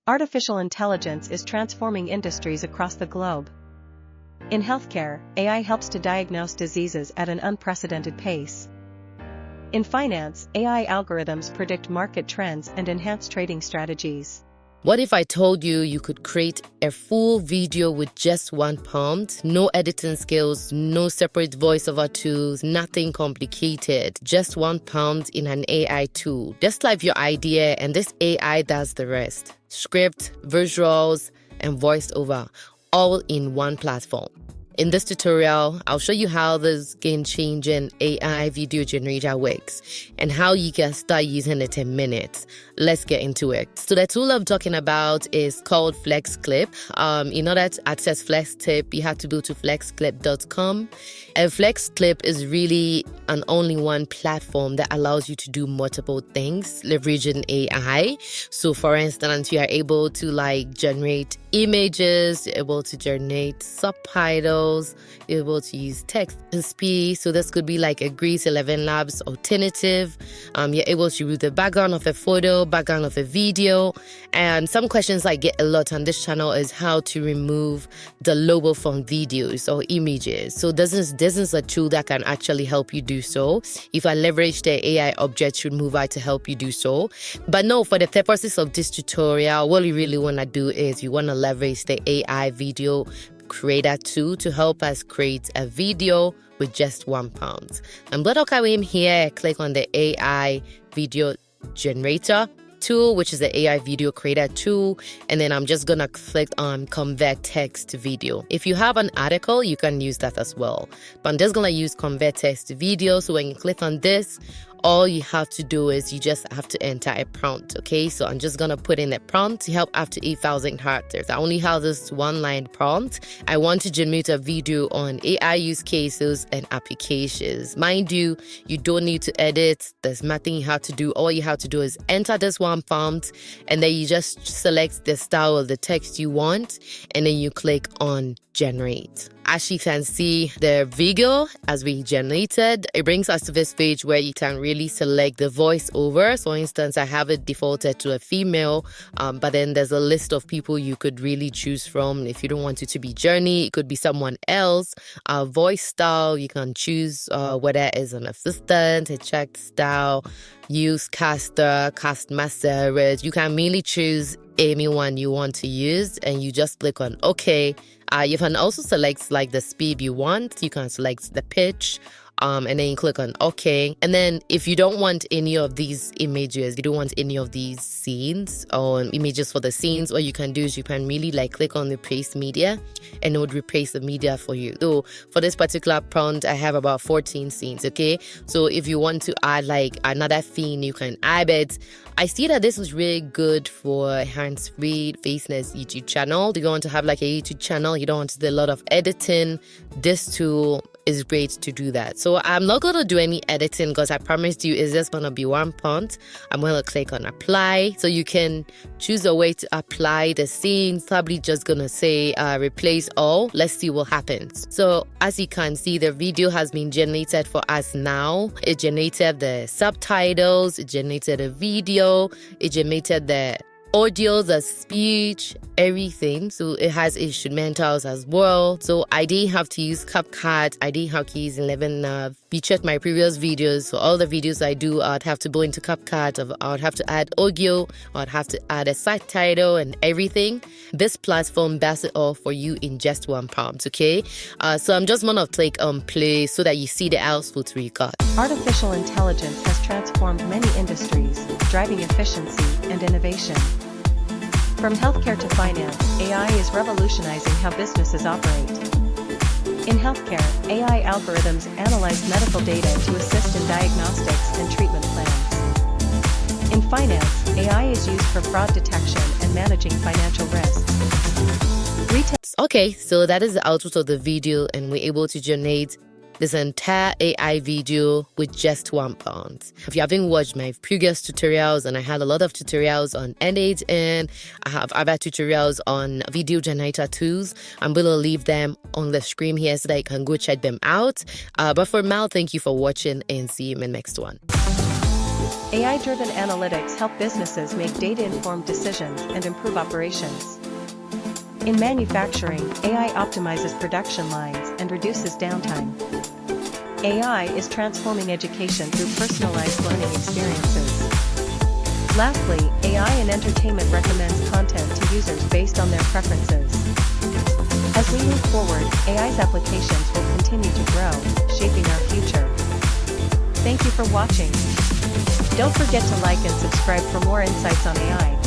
Artificial intelligence is transforming industries across the globe. In healthcare, AI helps to diagnose diseases at an unprecedented pace. In finance, AI algorithms predict market trends and enhance trading strategies. What if I told you you could create a full video with just one prompt? No editing skills, no separate voiceover tools, nothing complicated. Just one prompt in an AI tool. Just like your idea, and this AI does the rest. Script, visuals, and voiceover, all in one platform. In this tutorial, I'll show you how this game-changing AI video generator works and how you can start using it in minutes. Let's get into it. So the tool I'm talking about is called FlexClip. In order to access FlexClip, you have to go to flexclip.com. And FlexClip is really an all-in-one platform that allows you to do multiple things leveraging AI. So for instance, you are able to generate images, you're able to generate subtitles, you're able to use text and speech. So this could be like a Grease 11 Labs alternative. You're able to read the background of a photo, background of a video. And some questions I get a lot on this channel is how to remove the logo from videos or images. So this is a tool that can actually help you do so. If I leverage the AI object remover to help you do so. But no, for the purposes of this tutorial, what we really want to do is we want to leverage the AI video creator tool to help us create a video with just £1. I'm going to come in here, click on the AI video generator tool, which is the AI video creator tool, and then I'm just gonna click on convert text to video. If you have an article, you can use that as well, but I'm just gonna use convert text to video. So when you click on this, all you have to do is you just have to enter a prompt. Okay, so I'm just gonna put in a prompt to help up to 8,000 characters. I only have this one line prompt. I want to generate a video on AI use cases and applications. Mind you, you don't need to edit. There's nothing you have to do. All you have to do is enter this one prompt, and then you just select the style of the text you want, and then you click on generate. As you can see, the video as we generated, it brings us to this page where you can really select the voiceover. So for instance, I have it defaulted to a female, but then there's a list of people you could really choose from. If you don't want it to be Journey, it could be someone else. Voice style, you can choose whether it's an assistant, a checked style, use caster, cast master. You can really choose anyone you want to use, and you just click on OK. You can also select the speed you want. You can select the pitch, and then you click on OK. And then if you don't want any of these images, you don't want any of these scenes or images for the scenes, what you can do is you can really click on replace media, and it would replace the media for you. So for this particular prompt, I have about 14 scenes. Okay, so if you want to add another scene, you can add it. I see that this is really good for hands-free Faceless YouTube channel. If you want to have a YouTube channel, you don't want to do a lot of editing, this tool is great to do that. So I'm not going to do any editing because I promised you it's just going to be one prompt. I'm going to click on apply. So you can choose a way to apply the scenes. Probably just going to say replace all. Let's see what happens. So as you can see, the video has been generated for us now. It generated the subtitles, it generated a video, it generated the audio, the speech, everything. So it has instrumentals as well. So I didn't have to use CapCut. I didn't have to use 11. You check my previous videos. So all the videos I do, I'd have to go into CapCut. I'd have to add audio. I'd have to add a subtitle and everything. This platform does it all for you in just one prompt. Okay. So I'm just gonna click on play so that you see the output we got. Artificial intelligence has transformed many industries, driving efficiency and innovation. From healthcare to finance, AI is revolutionizing how businesses operate. In healthcare, AI algorithms analyze medical data to assist in diagnostics and treatment plans. In finance, AI is used for fraud detection and managing financial risks. Okay, so that is the output of the video, and we're able to generate this entire AI video with just £1. If you haven't watched my previous tutorials, and I had a lot of tutorials on N8N, I have other tutorials on video generator tools. I'm going to leave them on the screen here so that you can go check them out. But for now, thank you for watching, and see you in the next one. AI-driven analytics help businesses make data-informed decisions and improve operations. In manufacturing, AI optimizes production lines and reduces downtime. AI is transforming education through personalized learning experiences. Lastly, AI in entertainment recommends content to users based on their preferences. As we move forward, AI's applications will continue to grow, shaping our future. Thank you for watching. Don't forget to like and subscribe for more insights on AI.